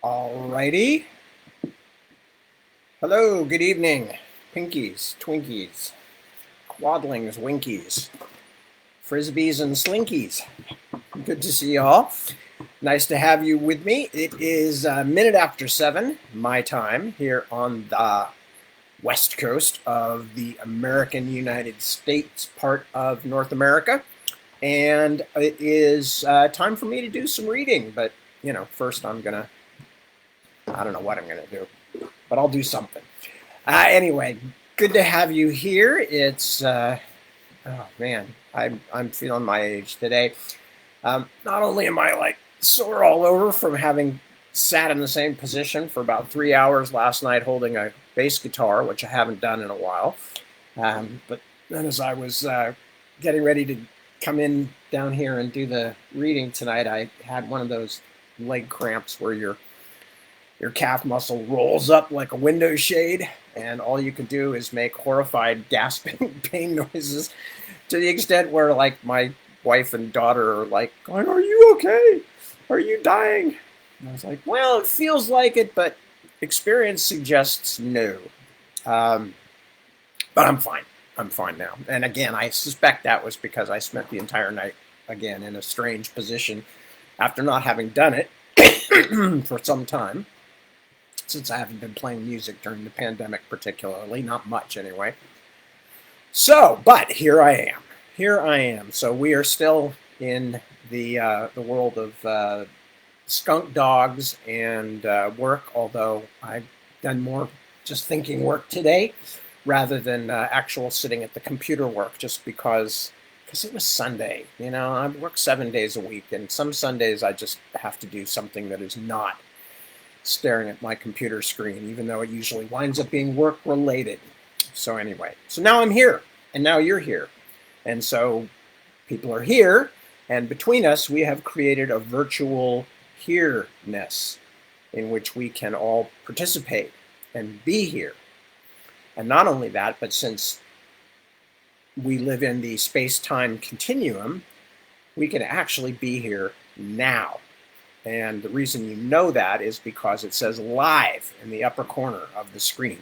Alrighty. Hello, good evening. Pinkies, Twinkies, Quadlings, Winkies, Frisbees, and Slinkies. Good to see you all. Nice to have you with me. It is a minute after 7, my time, here on the west coast of the American United States part of North America. And it is time for me to do some reading. But, you know, first I don't know what I'm going to do, but I'll do something. Anyway, good to have you here. It's, oh man, I'm feeling my age today. Not only am I like sore all over from having sat in the same position for about 3 hours last night holding a bass guitar, which I haven't done in a while, but then as I was getting ready to come in down here and do the reading tonight, I had one of those leg cramps where your calf muscle rolls up like a window shade, and all you can do is make horrified gasping pain noises, to the extent where like my wife and daughter are like going, "Are you okay? Are you dying?" And I was like, "Well, it feels like it, but experience suggests no." But I'm fine. I'm fine now. And again, I suspect that was because I spent the entire night again in a strange position after not having done it for some time, since I haven't been playing music during the pandemic particularly, not much anyway. So, but here I am. Here I am. So we are still in the world of skunk dogs and work, although I've done more just thinking work today rather than actual sitting at the computer work, just because it was Sunday. You know, I work 7 days a week, and some Sundays I just have to do something that is not staring at my computer screen, even though it usually winds up being work related. So anyway, so now I'm here, and now you're here. And so people are here, and between us, we have created a virtual here-ness in which we can all participate and be here. And not only that, but since we live in the space-time continuum, we can actually be here now. And the reason you know that is because it says live in the upper corner of the screen,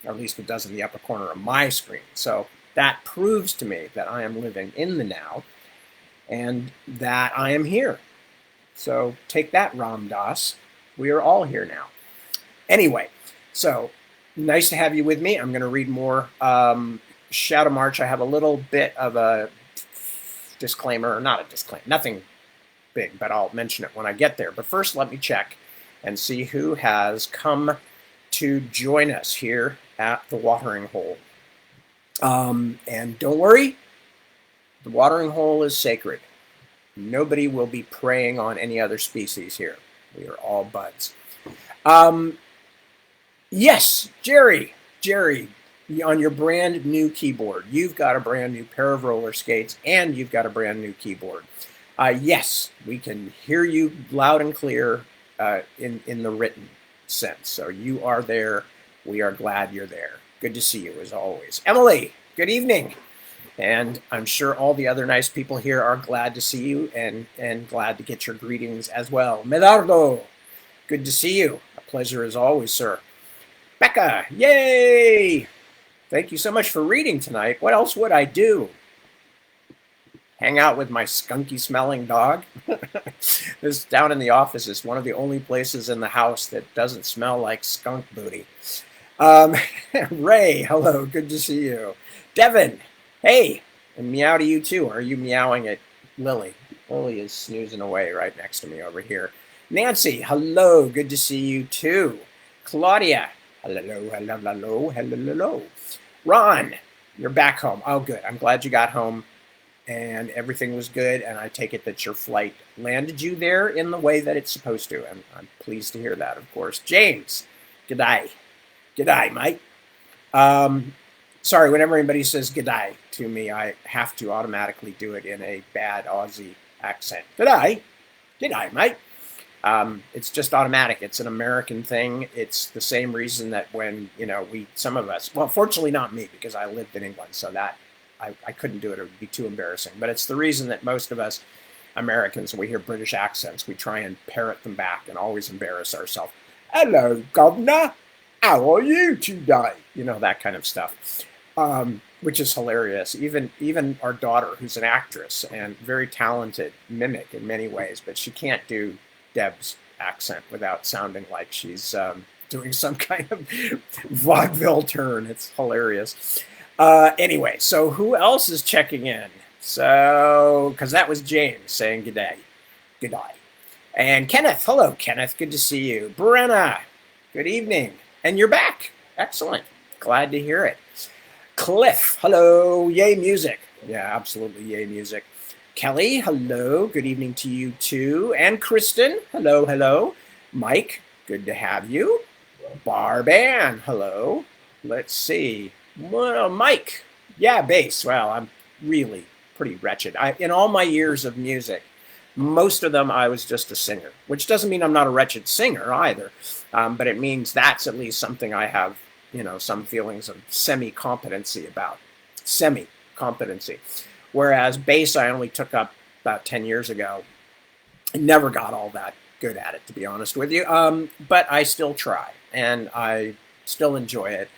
or at least it does in the upper corner of my screen. So that proves to me that I am living in the now and that I am here. So take that, Ram Dass. We are all here now. Anyway, so nice to have you with me. I'm going to read more Shadowmarch. I have a little bit of a disclaimer, or not a disclaimer, nothing big, but I'll mention it when I get there. But first, let me check and see who has come to join us here at the watering hole. And don't worry, the watering hole is sacred. Nobody will be preying on any other species here. We are all buds. Yes, Jerry, on your brand new keyboard, you've got a brand new pair of roller skates and you've got a brand new keyboard. Yes, we can hear you loud and clear in the written sense. So you are there. We are glad you're there. Good to see you as always. Emily, good evening. And I'm sure all the other nice people here are glad to see you and glad to get your greetings as well. Medardo, good to see you. A pleasure as always, sir. Becca, yay! Thank you so much for reading tonight. What else would I do? Hang out with my skunky smelling dog? This down in the office is one of the only places in the house that doesn't smell like skunk booty. Um, Ray, hello, good to see you. Devin, hey, and meow to you too. Are you meowing at Lily? Lily is snoozing away right next to me over here. Nancy, hello, good to see you too. Claudia, hello, hello, hello, hello, hello. Ron, you're back home. Oh, good. I'm glad you got home and everything was good. And I take it that your flight landed you there in the way that it's supposed to. And I'm pleased to hear that, of course. James, g'day. G'day, mate. Um, Sorry, whenever anybody says g'day to me, I have to automatically do it in a bad Aussie accent. G'day. G'day, mate. It's just automatic. It's an American thing. It's the same reason that when, some of us, well, fortunately not me because I lived in England, so that I couldn't do it. It would be too embarrassing. But it's the reason that most of us Americans, when we hear British accents, we try and parrot them back and always embarrass ourselves. Hello, governor. How are you today? That kind of stuff, which is hilarious. Even our daughter, who's an actress and very talented mimic in many ways, but she can't do Deb's accent without sounding like she's doing some kind of vaudeville turn. It's hilarious. Anyway, so who else is checking in? So, because that was James saying good day. Good day. And Kenneth, hello, Kenneth. Good to see you. Brenna, good evening. And you're back. Excellent. Glad to hear it. Cliff, hello. Yay, music. Yeah, absolutely. Yay, music. Kelly, hello. Good evening to you too. And Kristen, hello, hello. Mike, good to have you. Barban, hello. Let's see. Well, Mike, yeah, bass. Well, I'm really pretty wretched. In all my years of music, most of them I was just a singer, which doesn't mean I'm not a wretched singer either, but it means that's at least something I have, some feelings of semi-competency about. Semi-competency. Whereas bass I only took up about 10 years ago. I never got all that good at it, to be honest with you, but I still try, and I still enjoy it.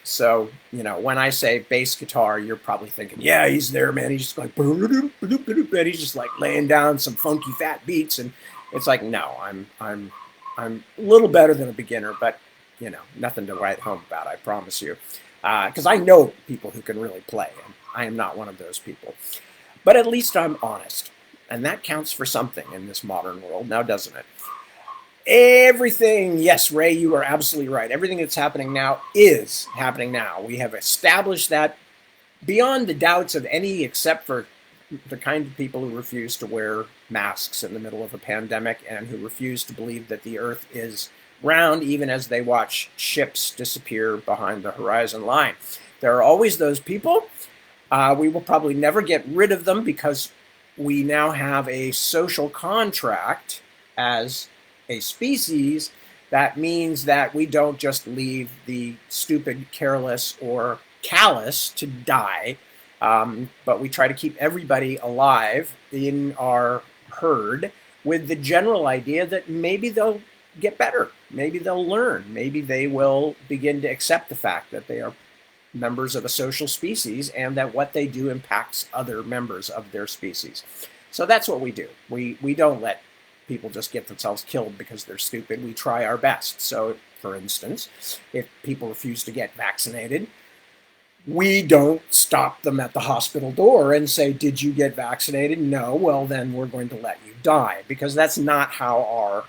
So, when I say bass guitar, you're probably thinking, yeah, he's there, man. He's just like, and he's just like laying down some funky fat beats. And it's like, no, I'm a little better than a beginner, but nothing to write home about, I promise you. Cause I know people who can really play, and I am not one of those people, but at least I'm honest. And that counts for something in this modern world now, doesn't it? Everything, yes, Ray, you are absolutely right. Everything that's happening now is happening now. We have established that beyond the doubts of any, except for the kind of people who refuse to wear masks in the middle of a pandemic and who refuse to believe that the earth is round, even as they watch ships disappear behind the horizon line. There are always those people. We will probably never get rid of them because we now have a social contract as a species that means that we don't just leave the stupid, careless, or callous to die, but we try to keep everybody alive in our herd with the general idea that maybe they'll get better, maybe they'll learn, maybe they will begin to accept the fact that they are members of a social species and that what they do impacts other members of their species. So that's what we do. We don't let people just get themselves killed because they're stupid. We try our best. So, for instance, if people refuse to get vaccinated, we don't stop them at the hospital door and say, did you get vaccinated? No. Well, then we're going to let you die, because that's not how our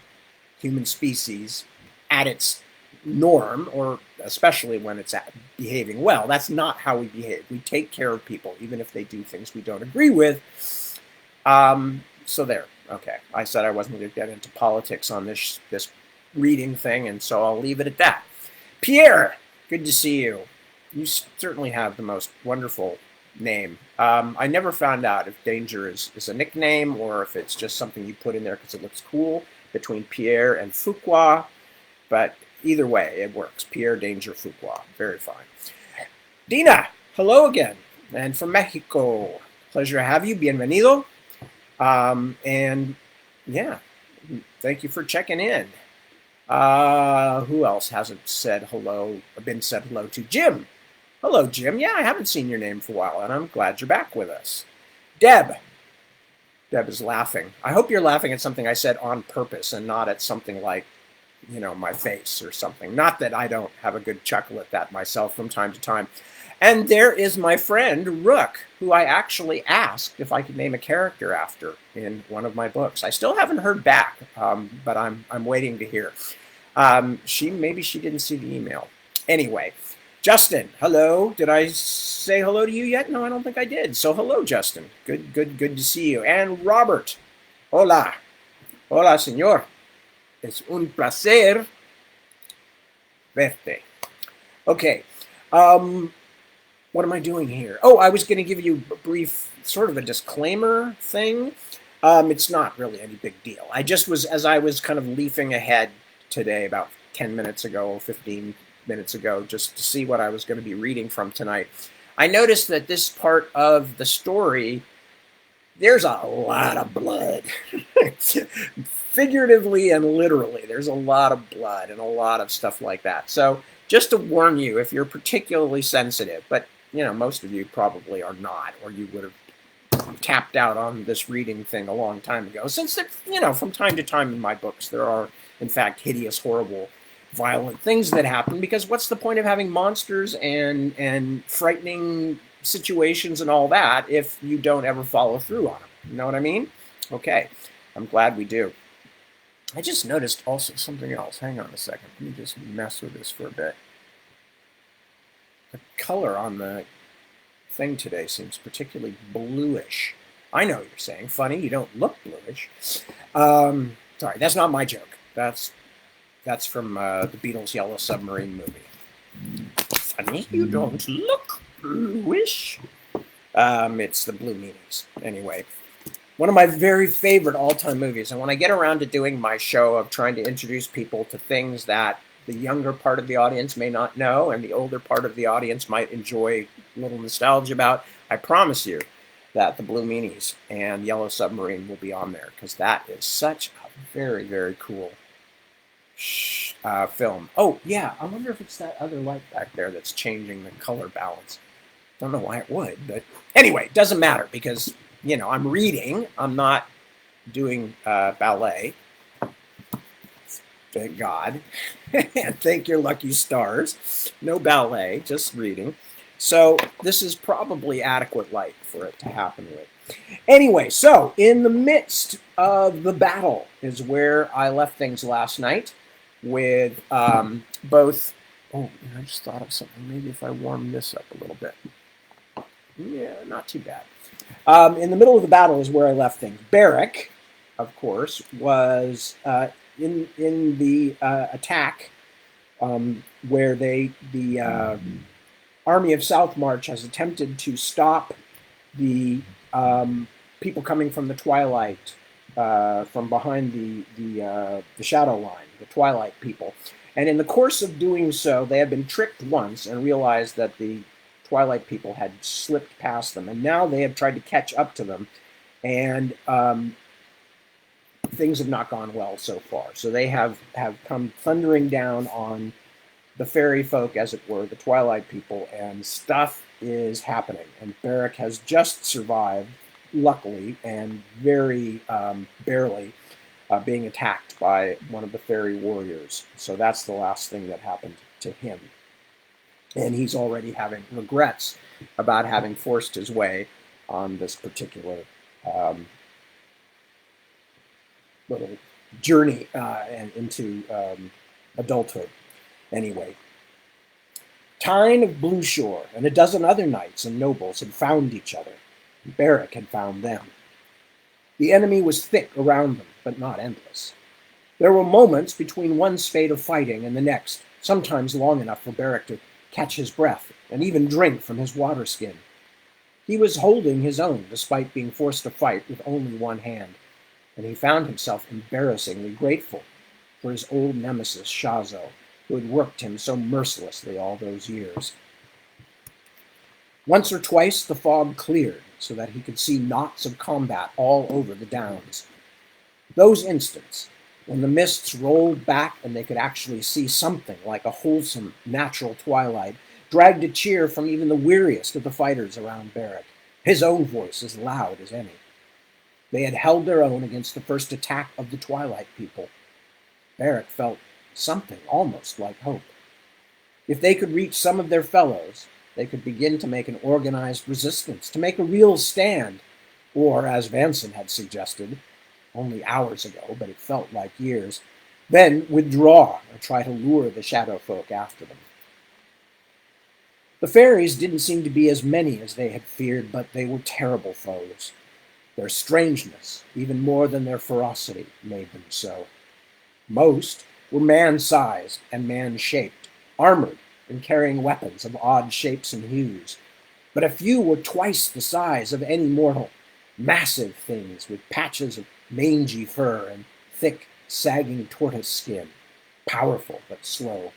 human species, at its norm, or especially when it's behaving well, that's not how we behave. We take care of people, even if they do things we don't agree with. So there. Okay, I said I wasn't going to get into politics on this reading thing, and so I'll leave it at that. Pierre, good to see you. You certainly have the most wonderful name. I never found out if Danger is a nickname or if it's just something you put in there because it looks cool, between Pierre and Fuqua, but either way, it works. Pierre, Danger, Fuqua. Very fine. Dina, hello again, and from Mexico. Pleasure to have you. Bienvenido. And yeah, thank you for checking in. Who else hasn't said hello, been said hello to? Jim. Hello, Jim. Yeah, I haven't seen your name for a while, and I'm glad you're back with us. Deb. Deb is laughing. I hope you're laughing at something I said on purpose and not at something like, my face or something. Not that I don't have a good chuckle at that myself from time to time. And there is my friend Rook, who I actually asked if I could name a character after in one of my books. I still haven't heard back, but I'm waiting to hear. Maybe she didn't see the email. Anyway, Justin, hello. Did I say hello to you yet? No, I don't think I did. So hello, Justin. Good to see you. And Robert, hola, hola, señor. Es un placer verte. Okay. What am I doing here? Oh, I was going to give you a brief sort of a disclaimer thing. It's not really any big deal. As I was kind of leafing ahead today about 10 minutes ago, 15 minutes ago, just to see what I was going to be reading from tonight, I noticed that this part of the story, there's a lot of blood. Figuratively and literally, there's a lot of blood and a lot of stuff like that. So just to warn you, if you're particularly sensitive, but most of you probably are not, or you would have tapped out on this reading thing a long time ago. Since, from time to time in my books, there are, in fact, hideous, horrible, violent things that happen, because what's the point of having monsters and frightening situations and all that if you don't ever follow through on them? You know what I mean? Okay, I'm glad we do. I just noticed also something else. Hang on a second. Let me just mess with this for a bit. The color on the thing today seems particularly bluish. I know what you're saying. Funny, you don't look bluish. Sorry, that's not my joke. That's from the Beatles' Yellow Submarine movie. Funny, you don't look bluish. It's the Blue Meanies. Anyway, one of my very favorite all-time movies. And when I get around to doing my show of trying to introduce people to things that the younger part of the audience may not know and the older part of the audience might enjoy a little nostalgia about, I promise you that the Blue Meanies and Yellow Submarine will be on there, because that is such a very, very cool film. Oh, yeah, I wonder if it's that other light back there that's changing the color balance. Don't know why it would, but anyway, it doesn't matter, because, I'm reading. I'm not doing ballet. Thank God. And thank your lucky stars. No ballet, just reading. So this is probably adequate light for it to happen with. Anyway, so in the midst of the battle is where I left things last night with both... Oh, I just thought of something. Maybe if I warm this up a little bit. Yeah, not too bad. In the middle of the battle is where I left things. Barrack, of course, was... in the attack where the army of Southmarch has attempted to stop the people coming from the Twilight, from behind the Shadow Line, the Twilight people. And in the course of doing so, they had been tricked once and realized that the Twilight people had slipped past them. And now they have tried to catch up to them. And things have not gone well so far. So they have come thundering down on the fairy folk, as it were, the Twilight people, and stuff is happening. And Barrack has just survived, luckily, and very barely, being attacked by one of the fairy warriors. So that's the last thing that happened to him. And he's already having regrets about having forced his way on this particular little journey and into adulthood. Anyway, Tyne of Blueshore and a dozen other knights and nobles had found each other. Barrack had found them. The enemy was thick around them, but not endless. There were moments between one spate of fighting and the next, sometimes long enough for Barrack to catch his breath and even drink from his water skin. He was holding his own, despite being forced to fight with only one hand, and he found himself embarrassingly grateful for his old nemesis, Shazo, who had worked him so mercilessly all those years. Once or twice the fog cleared, so that he could see knots of combat all over the downs. Those instants, when the mists rolled back and they could actually see something like a wholesome, natural twilight, dragged a cheer from even the weariest of the fighters around Barrack, his own voice as loud as any. They had held their own against the first attack of the Twilight people. Barrack felt something almost like hope. If they could reach some of their fellows, they could begin to make an organized resistance, to make a real stand, or, as Vanson had suggested, only hours ago, but it felt like years, then withdraw or try to lure the shadow folk after them. The fairies didn't seem to be as many as they had feared, but they were terrible foes. Their strangeness, even more than their ferocity, made them so. Most were man-sized and man-shaped, armored and carrying weapons of odd shapes and hues. But a few were twice the size of any mortal, massive things with patches of mangy fur and thick, sagging tortoise skin, powerful but slow.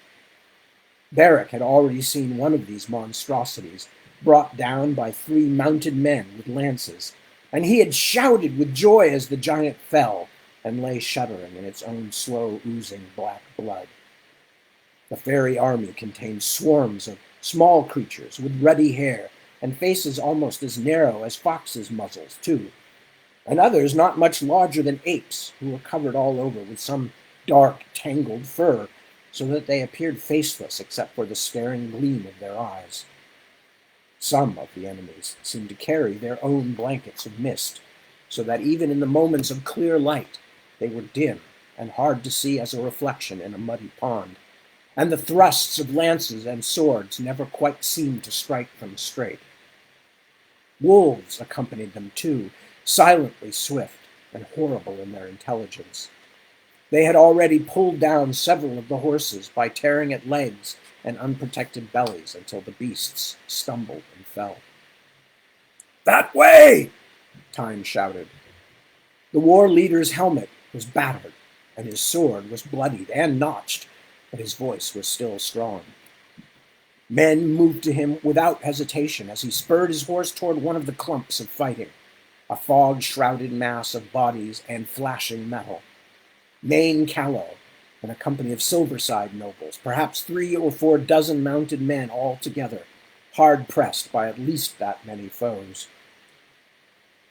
Beric had already seen one of these monstrosities, brought down by 3 mounted men with lances, and he had shouted with joy as the giant fell and lay shuddering in its own slow oozing black blood. The fairy army contained swarms of small creatures with ruddy hair and faces almost as narrow as foxes' muzzles, too, and others not much larger than apes, who were covered all over with some dark, tangled fur, so that they appeared faceless except for the staring gleam of their eyes. Some of the enemies seemed to carry their own blankets of mist, so that even in the moments of clear light, they were dim and hard to see as a reflection in a muddy pond, and the thrusts of lances and swords never quite seemed to strike them straight. Wolves accompanied them too, silently swift and horrible in their intelligence. They had already pulled down several of the horses by tearing at legs and unprotected bellies until the beasts stumbled and fell. "That way!" Time shouted. The war leader's helmet was battered, and his sword was bloodied and notched, but his voice was still strong. Men moved to him without hesitation as he spurred his horse toward one of the clumps of fighting, a fog-shrouded mass of bodies and flashing metal. Main Callow and a company of Silverside nobles, perhaps 3 or 4 dozen mounted men all together, hard-pressed by at least that many foes.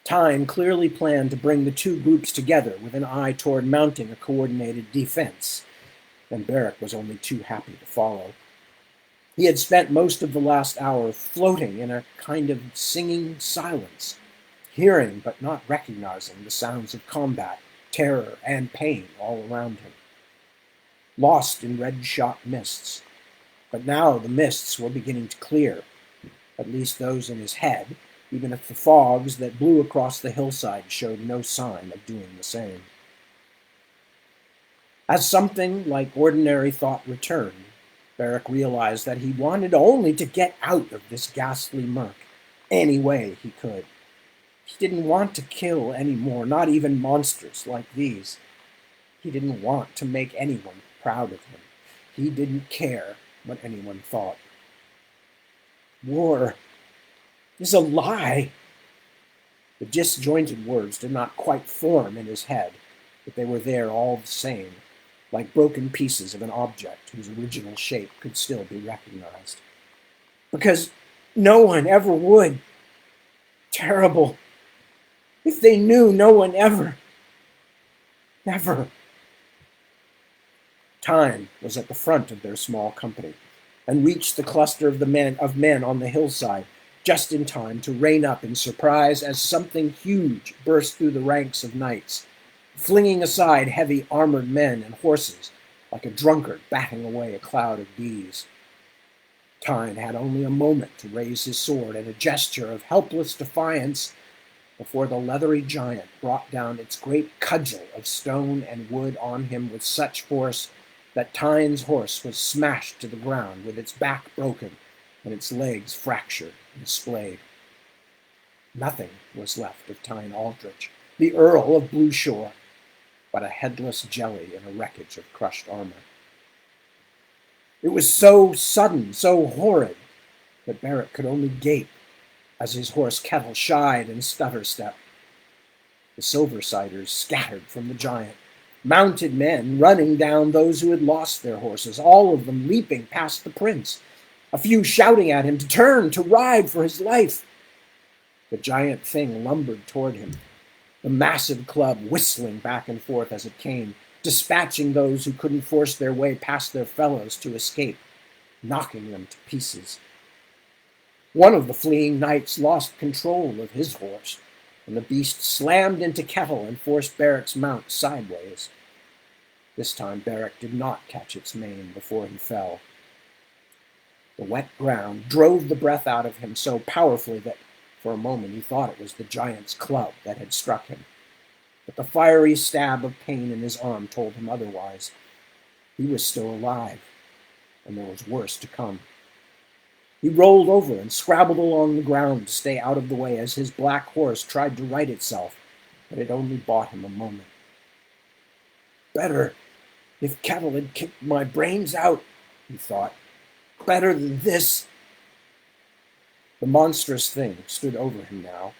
Time clearly planned to bring the two groups together with an eye toward mounting a coordinated defense, and Beric was only too happy to follow. He had spent most of the last hour floating in a kind of singing silence, hearing but not recognizing the sounds of combat, terror, and pain all around him. Lost in red-shot mists. But now the mists were beginning to clear, at least those in his head, even if the fogs that blew across the hillside showed no sign of doing the same. As something like ordinary thought returned, Beric realized that he wanted only to get out of this ghastly murk, any way he could. He didn't want to kill any more, not even monsters like these. He didn't want to make anyone proud of him. He didn't care what anyone thought. War is a lie. The disjointed words did not quite form in his head, but they were there all the same, like broken pieces of an object whose original shape could still be recognized. Because no one ever would. Terrible. If they knew, no one ever. Never. Time was at the front of their small company, and reached the cluster of men on the hillside, just in time to rein up in surprise as something huge burst through the ranks of knights, flinging aside heavy armored men and horses, like a drunkard batting away a cloud of bees. Time had only a moment to raise his sword in a gesture of helpless defiance before the leathery giant brought down its great cudgel of stone and wood on him with such force that Tyne's horse was smashed to the ground with its back broken and its legs fractured and splayed. Nothing was left of Tyne Aldrich, the Earl of Blueshore, but a headless jelly in a wreckage of crushed armor. It was so sudden, so horrid, that Beric could only gape as his horse Kettle shied and stutter-stepped. The Silversiders scattered from the giant, mounted men running down those who had lost their horses, all of them leaping past the prince, a few shouting at him to turn, to ride for his life. The giant thing lumbered toward him, the massive club whistling back and forth as it came, dispatching those who couldn't force their way past their fellows to escape, knocking them to pieces. One of the fleeing knights lost control of his horse, and the beast slammed into Kettle and forced Beric's mount sideways. This time Beric did not catch its mane before he fell. The wet ground drove the breath out of him so powerfully that for a moment he thought it was the giant's club that had struck him. But the fiery stab of pain in his arm told him otherwise. He was still alive, and there was worse to come. He rolled over and scrabbled along the ground to stay out of the way as his black horse tried to right itself, but it only bought him a moment. Better if Kettle had kicked my brains out, he thought. Better than this. The monstrous thing stood over him now,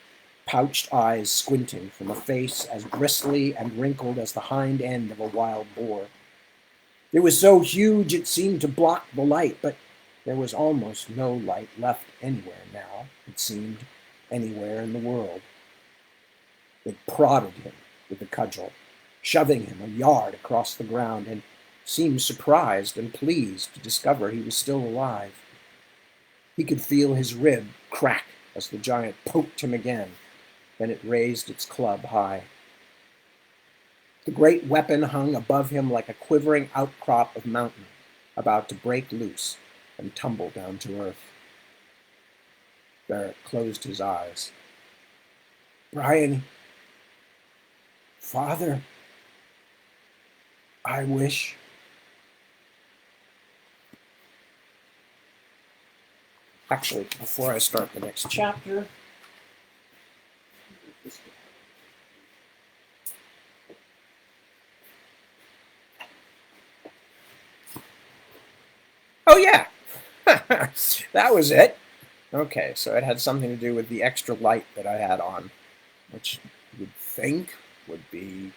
pouched eyes squinting from a face as bristly and wrinkled as the hind end of a wild boar. It was so huge it seemed to block the light, but there was almost no light left anywhere now, it seemed, anywhere in the world. It prodded him with the cudgel, shoving him a yard across the ground, and seemed surprised and pleased to discover he was still alive. He could feel his rib crack as the giant poked him again. Then it raised its club high. The great weapon hung above him like a quivering outcrop of mountain, about to break loose and tumble down to earth. Beric closed his eyes. Brian, Father, I wish. Actually, before I start the next chapter, oh yeah, that was it. Okay, so it had something to do with the extra light that I had on, which you would think would be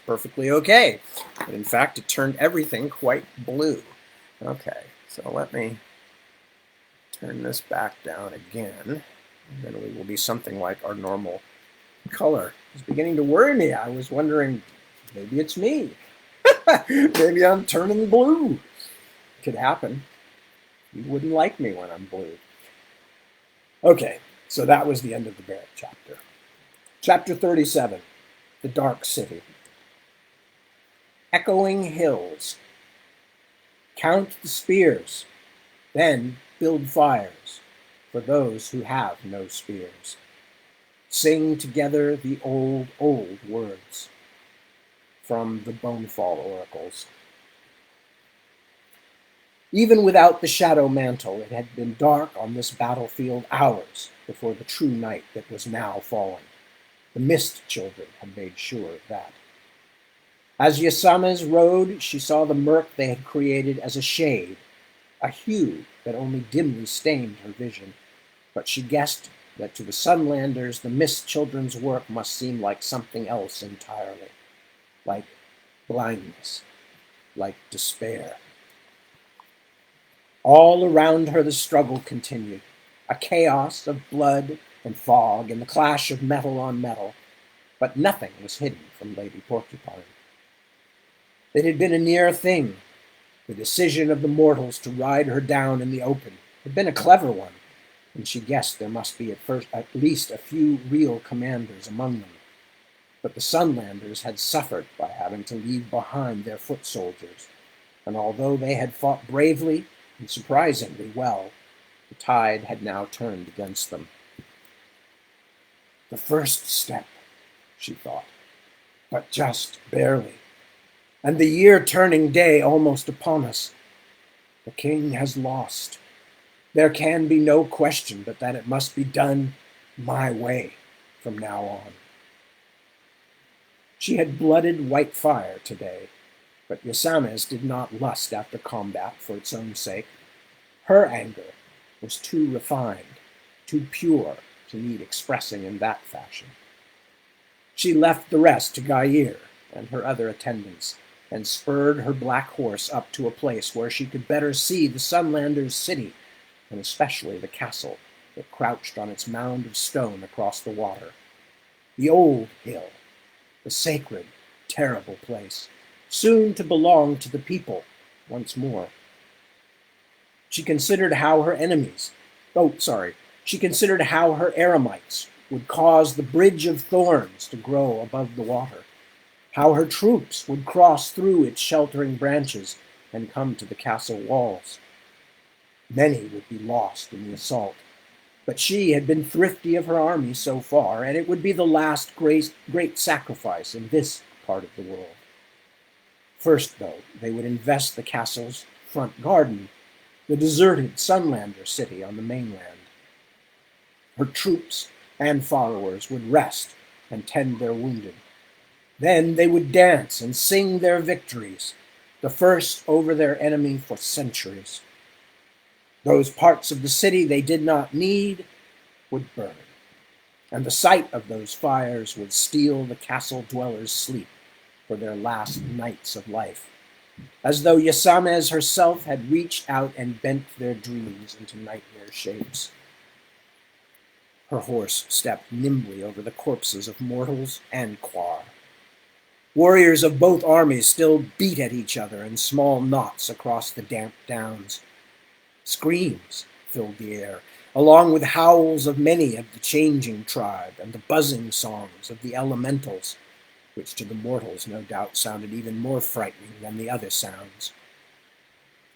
perfectly okay. But in fact, it turned everything quite blue. Okay, so let me turn this back down again. And then we will be something like our normal color. It was beginning to worry me. I was wondering, maybe it's me. Maybe I'm turning blue. Could happen. You wouldn't like me when I'm blue. Okay, so that was the end of the Beric chapter. Chapter 37, The Dark City. Echoing hills. Count the spears, then build fires for those who have no spears. Sing together the old, old words from the Bonefall oracles. Even without the shadow mantle, it had been dark on this battlefield hours before the true night that was now falling. The Mist Children had made sure of that. As Yasames rode, she saw the murk they had created as a shade, a hue that only dimly stained her vision. But she guessed that to the Sunlanders, the Mist Children's work must seem like something else entirely, like blindness, like despair. All around her the struggle continued, a chaos of blood and fog and the clash of metal on metal, but nothing was hidden from Lady Porcupine. It had been a near thing. The decision of the mortals to ride her down in the open had been a clever one, and she guessed there must be at least a few real commanders among them. But the Sunlanders had suffered by having to leave behind their foot soldiers, and although they had fought bravely and surprisingly well, the tide had now turned against them. The first step, she thought, but just barely. And the year-turning day almost upon us. The king has lost. There can be no question but that it must be done my way from now on. She had blooded white fire today, but Yasames did not lust after combat for its own sake. Her anger was too refined, too pure to need expressing in that fashion. She left the rest to Gair and her other attendants, and spurred her black horse up to a place where she could better see the Sunlanders' city, and especially the castle that crouched on its mound of stone across the water. The old hill, the sacred, terrible place, soon to belong to the people once more. She considered how her enemies, she considered how her eremites would cause the bridge of thorns to grow above the water, how her troops would cross through its sheltering branches and come to the castle walls. Many would be lost in the assault, but she had been thrifty of her army so far, and it would be the last great sacrifice in this part of the world. First, though, they would invest the castle's front garden, the deserted Sunlander city on the mainland. Her troops and followers would rest and tend their wounded. Then they would dance and sing their victories, the first over their enemy for centuries. Those parts of the city they did not need would burn, and the sight of those fires would steal the castle dwellers' sleep for their last nights of life, as though Yasames herself had reached out and bent their dreams into nightmare shapes. Her horse stepped nimbly over the corpses of mortals and Quar. Warriors of both armies still beat at each other in small knots across the damp downs. Screams filled the air, along with howls of many of the changing tribe and the buzzing songs of the elementals, which to the mortals no doubt sounded even more frightening than the other sounds.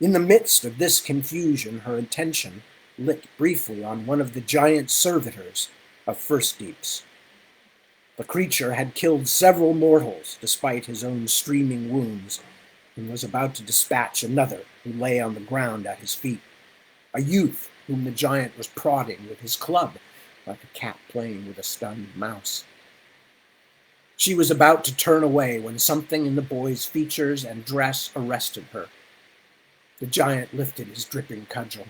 In the midst of this confusion, her attention lit briefly on one of the giant servitors of First Deeps. The creature had killed several mortals despite his own streaming wounds, and was about to dispatch another who lay on the ground at his feet, a youth whom the giant was prodding with his club, like a cat playing with a stunned mouse. She was about to turn away when something in the boy's features and dress arrested her. The giant lifted his dripping cudgel.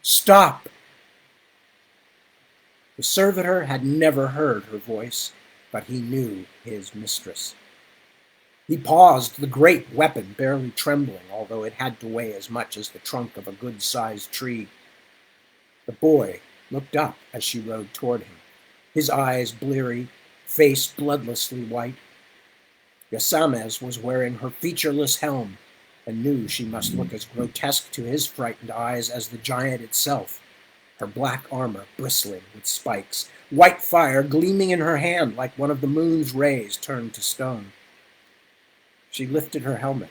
"Stop!" The servitor had never heard her voice, but he knew his mistress. He paused, the great weapon barely trembling, although it had to weigh as much as the trunk of a good-sized tree. The boy looked up as she rode toward him, his eyes bleary, face bloodlessly white. Yasames was wearing her featureless helm, and knew she must look as grotesque to his frightened eyes as the giant itself, her black armor bristling with spikes, white fire gleaming in her hand like one of the moon's rays turned to stone. She lifted her helmet,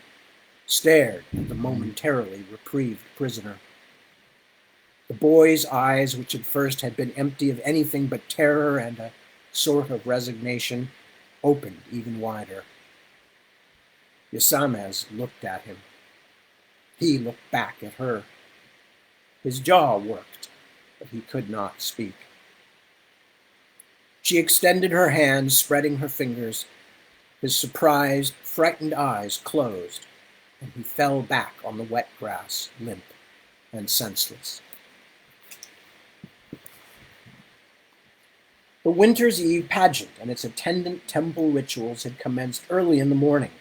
stared at the momentarily reprieved prisoner. The boy's eyes, which at first had been empty of anything but terror and a sort of resignation, opened even wider. Yasames looked at him. He looked back at her. His jaw worked, but he could not speak. She extended her hand, spreading her fingers. His surprised, frightened eyes closed, and he fell back on the wet grass, limp and senseless. The Winter's Eve pageant and its attendant temple rituals had commenced early in the morning,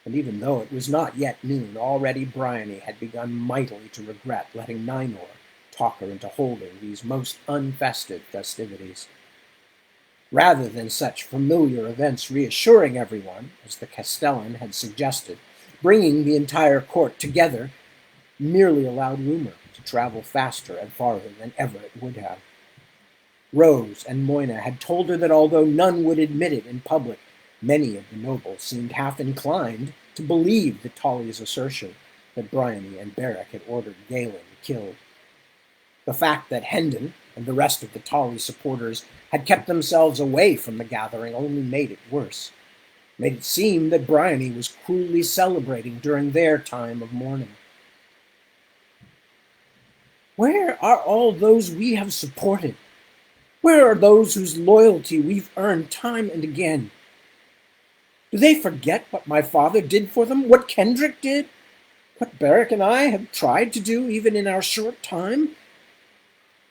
and even though it was not yet noon, already Bryony had begun mightily to regret letting Ninor talk her into holding these most unfestive festivities. Rather than such familiar events reassuring everyone, as the Castellan had suggested, bringing the entire court together merely allowed rumor to travel faster and farther than ever it would have. Rose and Moina had told her that although none would admit it in public, many of the nobles seemed half inclined to believe the Tolly's assertion that Bryony and Barrack had ordered Galen killed. The fact that Hendon and the rest of the Tolly supporters had kept themselves away from the gathering only made it worse, made it seem that Bryony was cruelly celebrating during their time of mourning. Where are all those we have supported? Where are those whose loyalty we've earned time and again? Do they forget what my father did for them, what Kendrick did, what Barrack and I have tried to do even in our short time?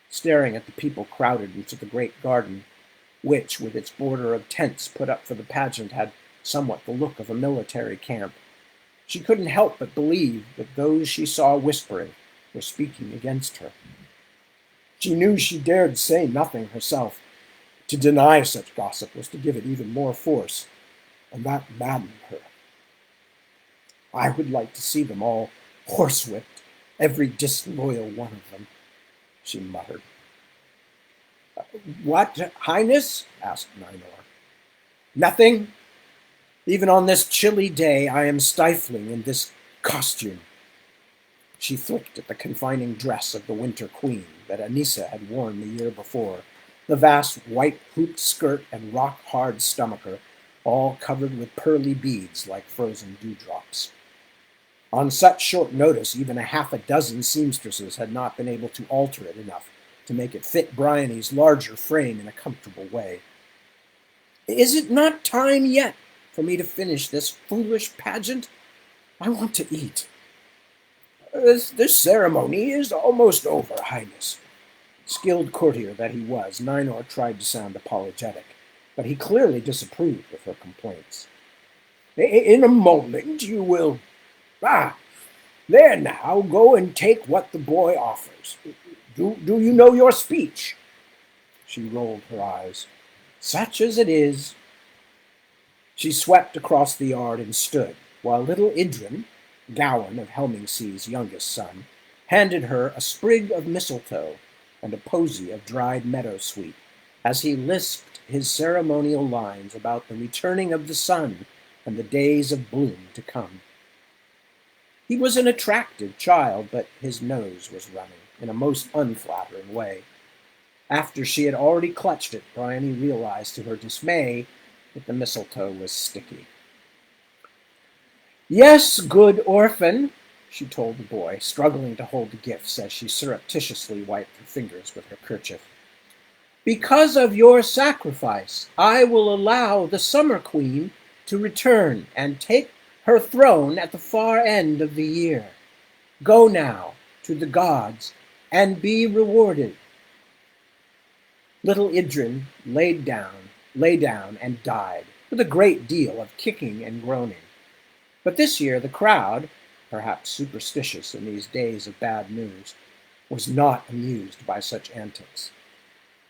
Staring at the people crowded into the great garden, which, with its border of tents put up for the pageant, had somewhat the look of a military camp, she couldn't help but believe that those she saw whispering were speaking against her. She knew she dared say nothing herself. To deny such gossip was to give it even more force. and that maddened her. I would like to see them all horsewhipped, every disloyal one of them, she muttered. What, Highness? Asked Ninor. Nothing. Even on this chilly day, I am stifling in this costume. She flicked at the confining dress of the Winter Queen that Anissa had worn the year before, the vast white hooped skirt and rock-hard stomacher, all covered with pearly beads like frozen dewdrops. On such short notice, even a half a dozen seamstresses had not been able to alter it enough to make it fit Bryony's larger frame in a comfortable way. Is it not time yet for me to finish this foolish pageant? I want to eat. This ceremony is almost over, Highness. Skilled courtier that he was, Ninor tried to sound apologetic, but he clearly disapproved of her complaints. In a moment you will... there now, go and take what the boy offers. Do you know your speech? She rolled her eyes. Such as it is. She swept across the yard and stood, while little Idrin, Gowan of Helmingsea's youngest son, handed her a sprig of mistletoe and a posy of dried meadowsweet, as he lisped his ceremonial lines about the returning of the sun and the days of bloom to come. He was an attractive child, but his nose was running in a most unflattering way. After she had already clutched it, Bryony realized to her dismay that the mistletoe was sticky. Yes, good orphan, she told the boy, struggling to hold the gifts as she surreptitiously wiped her fingers with her kerchief. Because of your sacrifice, I will allow the Summer Queen to return and take her throne at the far end of the year. Go now to the gods and be rewarded. Little Idrin lay down and died, with a great deal of kicking and groaning. But this year the crowd, perhaps superstitious in these days of bad news, was not amused by such antics.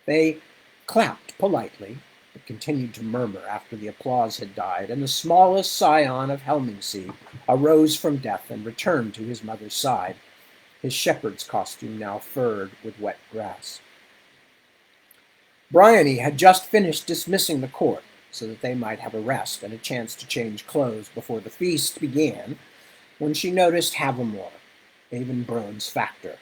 They clapped politely, but continued to murmur after the applause had died, and the smallest scion of Helmingsea arose from death and returned to his mother's side, his shepherd's costume now furred with wet grass. Bryony had just finished dismissing the court, so that they might have a rest and a chance to change clothes before the feast began, when she noticed Havamore, Avon Brone's factor,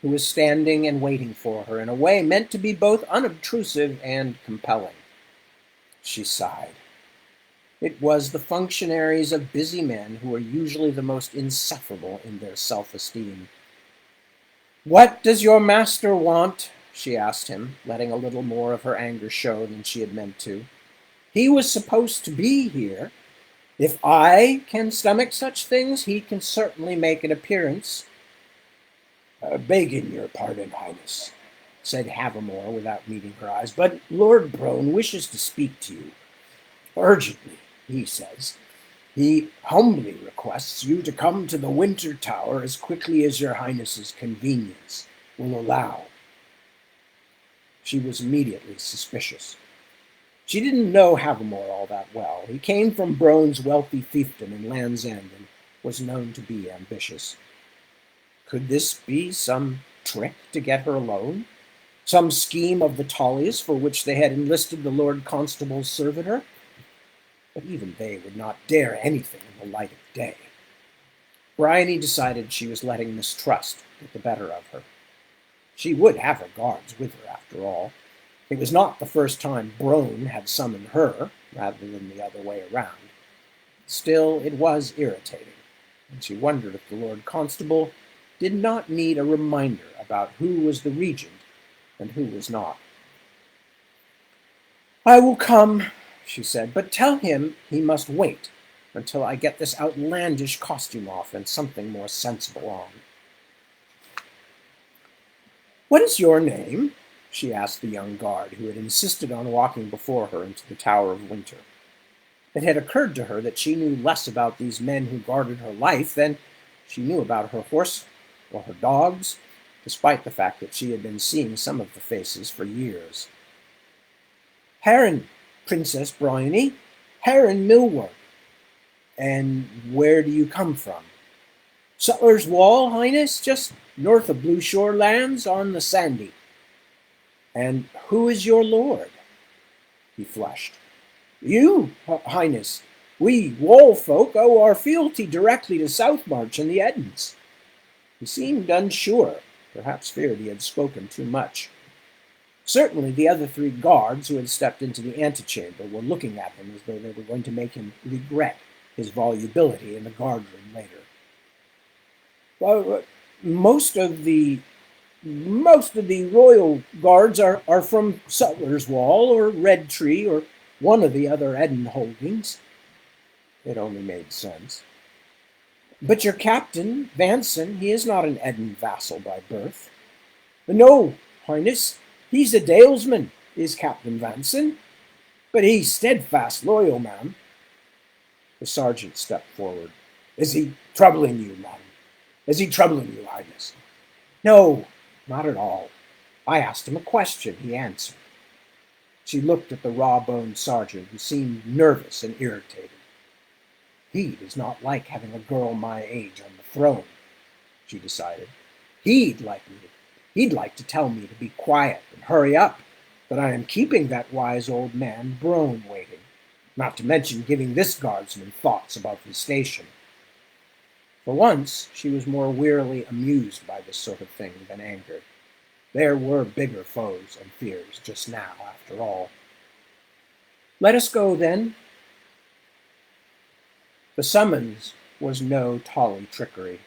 who was standing and waiting for her in a way meant to be both unobtrusive and compelling. She sighed. It was the functionaries of busy men who are usually the most insufferable in their self-esteem. What does your master want? She asked him, letting a little more of her anger show than she had meant to. He was supposed to be here. If I can stomach such things, he can certainly make an appearance. Begging your pardon, Highness, said Havamore without meeting her eyes, but Lord Brone wishes to speak to you. Urgently, he says. He humbly requests you to come to the Winter Tower as quickly as your Highness's convenience will allow. She was immediately suspicious. She didn't know Havamore all that well. He came from Brone's wealthy fiefdom in Land's End and was known to be ambitious. Could this be some trick to get her alone? Some scheme of the Tullies for which they had enlisted the Lord Constable's servitor? But even they would not dare anything in the light of day. Bryony decided she was letting mistrust get the better of her. She would have her guards with her, after all. It was not the first time Brone had summoned her, rather than the other way around. Still, it was irritating, and she wondered if the Lord Constable did not need a reminder about who was the regent and who was not. I will come, she said, but tell him he must wait until I get this outlandish costume off and something more sensible on. What is your name? She asked the young guard, who had insisted on walking before her into the Tower of Winter. It had occurred to her that she knew less about these men who guarded her life than she knew about her horse or her dogs, despite the fact that she had been seeing some of the faces for years. Heron, Princess Bryony, Heron Millwork. And where do you come from? Sutler's Wall, Highness, just north of Blue Shore Lands on the Sandy. And who is your lord? He flushed. You, Highness. We wall folk owe our fealty directly to Southmarch and the Eddens. He seemed unsure, perhaps feared he had spoken too much. Certainly the other three guards who had stepped into the antechamber were looking at him as though they were going to make him regret his volubility in the guardroom later. Well, most of the royal guards are from Sutler's Wall or Red Tree or one of the other Eden holdings. It only made sense. But your captain, Vanson, he is not an Eden vassal by birth. No, Highness, he's a dalesman, is Captain Vanson. But he's steadfast loyal, ma'am. The sergeant stepped forward. Is he troubling you, madam? Is he troubling you, Highness? No, not at all. I asked him a question, he answered. She looked at the raw-boned sergeant, who seemed nervous and irritated. He does not like having a girl my age on the throne, she decided. He'd like to tell me to be quiet and hurry up, that I am keeping that wise old man Brone waiting, not to mention giving this guardsman thoughts about his station. For once, she was more wearily amused by this sort of thing than angered. There were bigger foes and fears just now, after all. Let us go, then. The summons was no tolly trickery.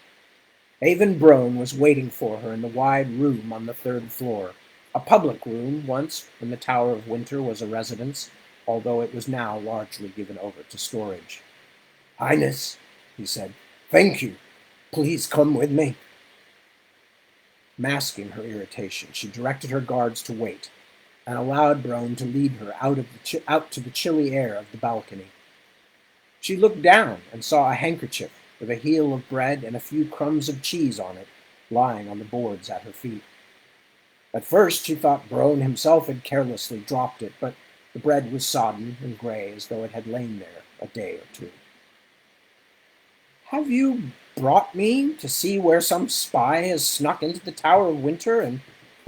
Avon Brone was waiting for her in the wide room on the third floor, a public room once when the Tower of Winter was a residence, although it was now largely given over to storage. Highness, he said, thank you. Please come with me. Masking her irritation, she directed her guards to wait, and allowed Brone to lead her out to the chilly air of the balcony. She looked down and saw a handkerchief with a heel of bread and a few crumbs of cheese on it lying on the boards at her feet. At first she thought Brone himself had carelessly dropped it, but the bread was sodden and gray as though it had lain there a day or two. Have you brought me to see where some spy has snuck into the Tower of Winter and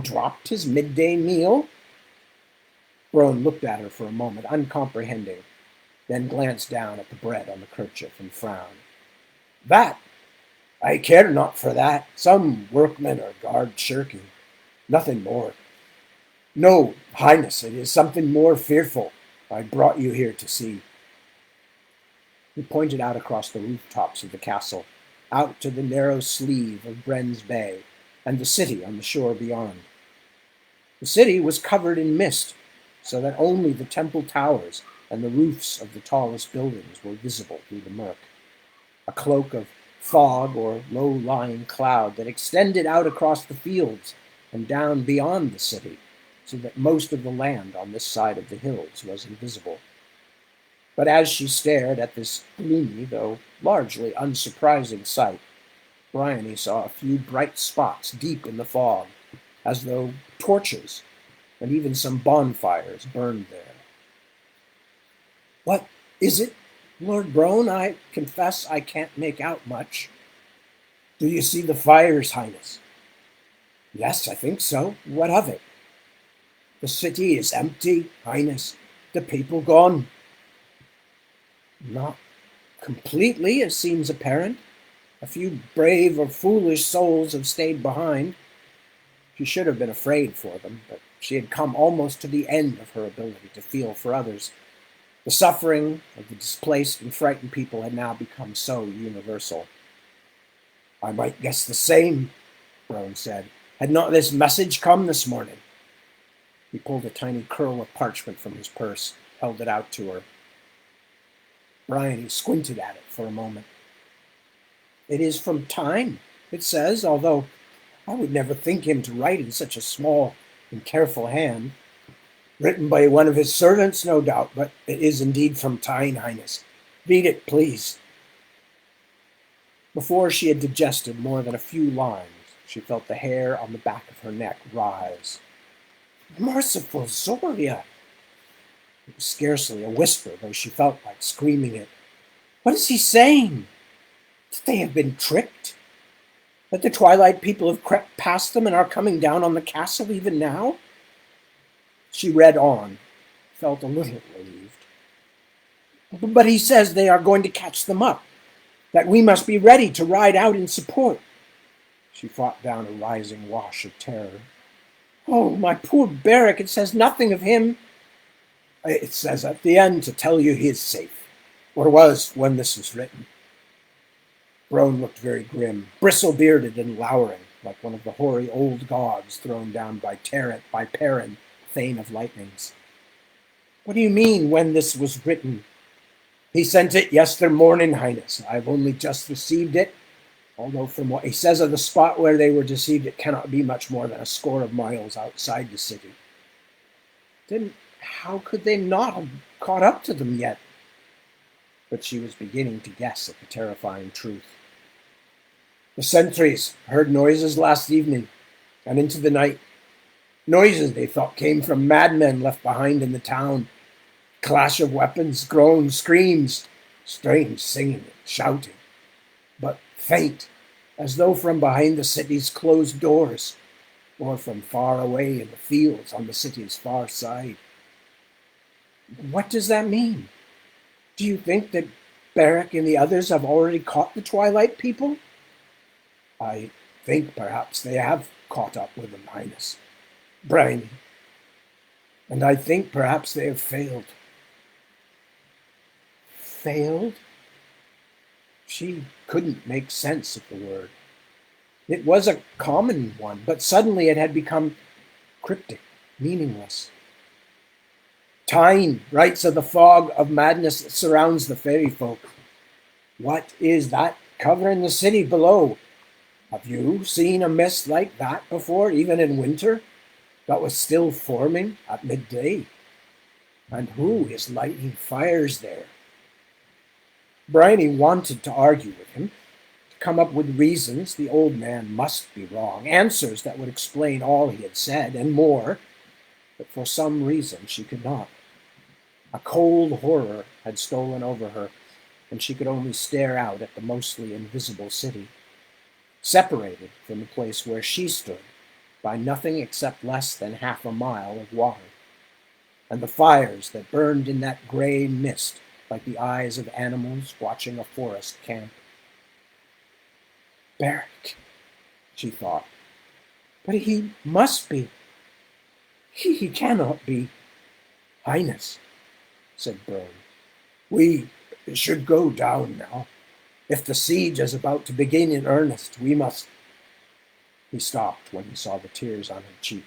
dropped his midday meal? Brone looked at her for a moment, uncomprehending, then glanced down at the bread on the kerchief and frowned. That? I care not for that. Some workmen or guard shirking. Nothing more. No, Highness, it is something more fearful I brought you here to see. He pointed out across the rooftops of the castle, out to the narrow sleeve of Bren's Bay, and the city on the shore beyond. The city was covered in mist, so that only the temple towers and the roofs of the tallest buildings were visible through the murk. A cloak of fog or low-lying cloud that extended out across the fields and down beyond the city, so that most of the land on this side of the hills was invisible. But as she stared at this gloomy, though largely unsurprising sight, Bryony saw a few bright spots deep in the fog, as though torches and even some bonfires burned there. What is it, Lord Brone? I confess I can't make out much. Do you see the fires, Highness? Yes, I think so. What of it? The city is empty, Highness. The people gone. Not completely, it seems apparent. A few brave or foolish souls have stayed behind. She should have been afraid for them, but she had come almost to the end of her ability to feel for others. The suffering of the displaced and frightened people had now become so universal. I might guess the same, Brone said, had not this message come this morning. He pulled a tiny curl of parchment from his purse, held it out to her. Bryony squinted at it for a moment. It is from Tyne, it says, although I would never think him to write in such a small and careful hand. Written by one of his servants, no doubt, but it is indeed from Tyne, Highness. Read it, please. Before she had digested more than a few lines, she felt the hair on the back of her neck rise. Merciful Zoria! It was scarcely a whisper, though she felt like screaming it. What is he saying? That they have been tricked? That the Twilight people have crept past them and are coming down on the castle even now? She read on, felt a little relieved. But he says they are going to catch them up, that we must be ready to ride out in support. She fought down a rising wash of terror. Oh, my poor Beric, it says nothing of him. It says at the end to tell you he is safe, or was when this was written. Brone looked very grim, bristle-bearded and lowering, like one of the hoary old gods thrown down by Perrin, Thane of Lightnings. What do you mean, when this was written? He sent it yester morning, Highness. I've only just received it, although from what he says of the spot where they were deceived, it cannot be much more than a score of miles outside the city. Then how could they not have caught up to them yet? But she was beginning to guess at the terrifying truth. The sentries heard noises last evening and into the night. Noises they thought came from madmen left behind in the town. Clash of weapons, groans, screams, strange singing and shouting, but faint, as though from behind the city's closed doors, or from far away in the fields on the city's far side. What does that mean? Do you think that Beric and the others have already caught the Twilight people? I think perhaps they have caught up with them, Highness. Briny. And I think perhaps they have failed. Failed? She couldn't make sense of the word. It was a common one, but suddenly it had become cryptic, meaningless. Tyne writes of the fog of madness that surrounds the fairy folk. What is that covering the city below? Have you seen a mist like that before, even in winter, that was still forming at midday? And who is lighting fires there? Briny wanted to argue with him, to come up with reasons the old man must be wrong, answers that would explain all he had said, and more, but for some reason she could not. A cold horror had stolen over her, and she could only stare out at the mostly invisible city, separated from the place where she stood by nothing except less than half a mile of water, and the fires that burned in that gray mist like the eyes of animals watching a forest camp. Beric, she thought. But he must be. He cannot be. Highness, said Brone, we should go down now. If the siege is about to begin in earnest, we must... He stopped when he saw the tears on her cheek.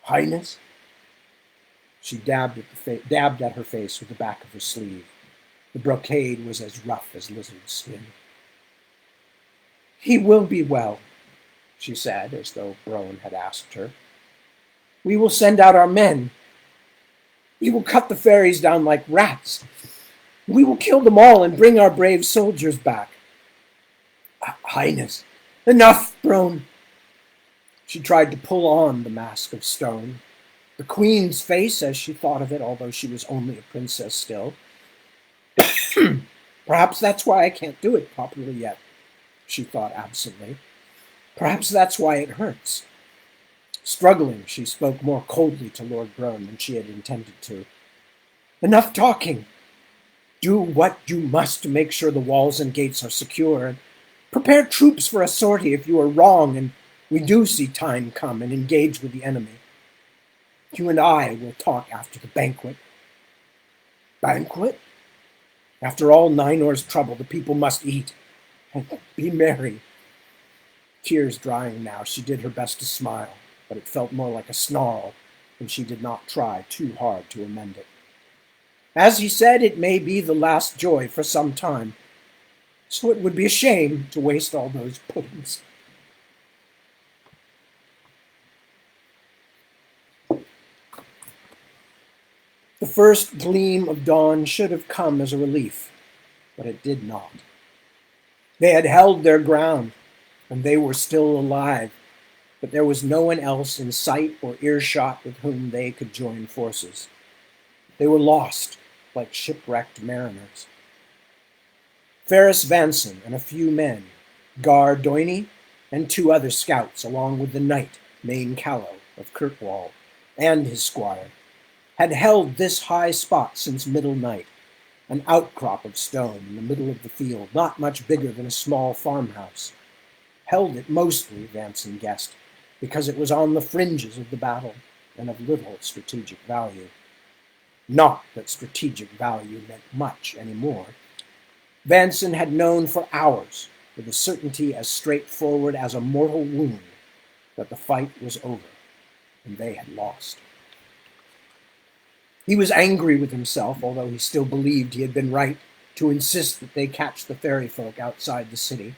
Highness? She dabbed at her face with the back of her sleeve. The brocade was as rough as lizard skin. He will be well, she said, as though Brone had asked her. We will send out our men. We will cut the fairies down like rats. We will kill them all and bring our brave soldiers back. Highness, enough, Brone. She tried to pull on the mask of stone. The queen's face, as she thought of it, although she was only a princess still. Perhaps that's why I can't do it properly yet, she thought absently. Perhaps that's why it hurts. Struggling, she spoke more coldly to Lord Brone than she had intended to. Enough talking. Do what you must to make sure the walls and gates are secure, and prepare troops for a sortie if you are wrong and we do see time come and engage with the enemy. You and I will talk after the banquet. Banquet? After all Ninor's trouble, the people must eat and be merry. Tears drying now, she did her best to smile, but it felt more like a snarl, and she did not try too hard to amend it. As he said, it may be the last joy for some time, so it would be a shame to waste all those puddings. The first gleam of dawn should have come as a relief, but it did not. They had held their ground, and they were still alive, but there was no one else in sight or earshot with whom they could join forces. They were lost, like shipwrecked mariners. Ferris Vanson and a few men, Gar Doiney and 2 other scouts, along with the knight, Main Callow of Kirkwall, and his squire, had held this high spot since middle night, an outcrop of stone in the middle of the field, not much bigger than a small farmhouse. Held it mostly, Vanson guessed, because it was on the fringes of the battle and of little strategic value. Not that strategic value meant much anymore. Vanson had known for hours, with a certainty as straightforward as a mortal wound, that the fight was over, and they had lost. He was angry with himself, although he still believed he had been right to insist that they catch the fairy folk outside the city.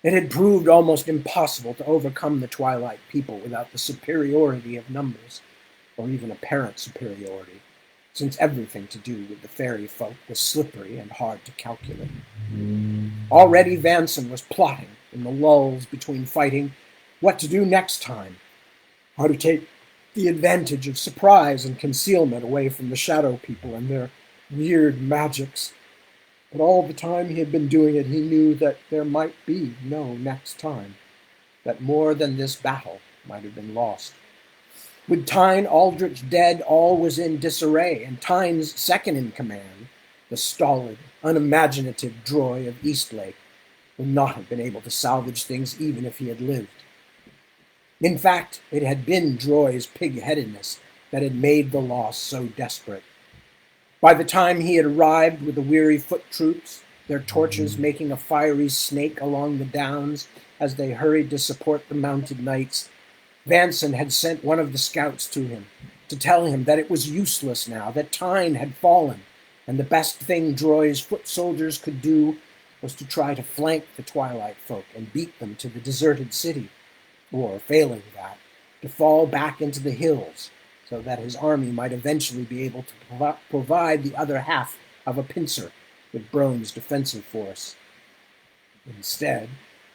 It had proved almost impossible to overcome the Twilight people without the superiority of numbers, or even apparent superiority, since everything to do with the fairy folk was slippery and hard to calculate. Already Vanson was plotting, in the lulls between fighting, what to do next time, how to take the advantage of surprise and concealment away from the Shadow people and their weird magics. But all the time he had been doing it, he knew that there might be no next time, that more than this battle might have been lost. With Tyne Aldrich dead, all was in disarray, and Tyne's second in command, the stolid, unimaginative Droy of Eastlake, would not have been able to salvage things even if he had lived. In fact, it had been Droy's pig-headedness that had made the loss so desperate. By the time he had arrived with the weary foot troops, their torches making a fiery snake along the downs as they hurried to support the mounted knights, Vanson had sent one of the scouts to him to tell him that it was useless now, that Tyne had fallen, and the best thing Droy's foot soldiers could do was to try to flank the Twilight folk and beat them to the deserted city, or, failing that, to fall back into the hills, so that his army might eventually be able to provide the other half of a pincer with Brone's defensive force. Instead,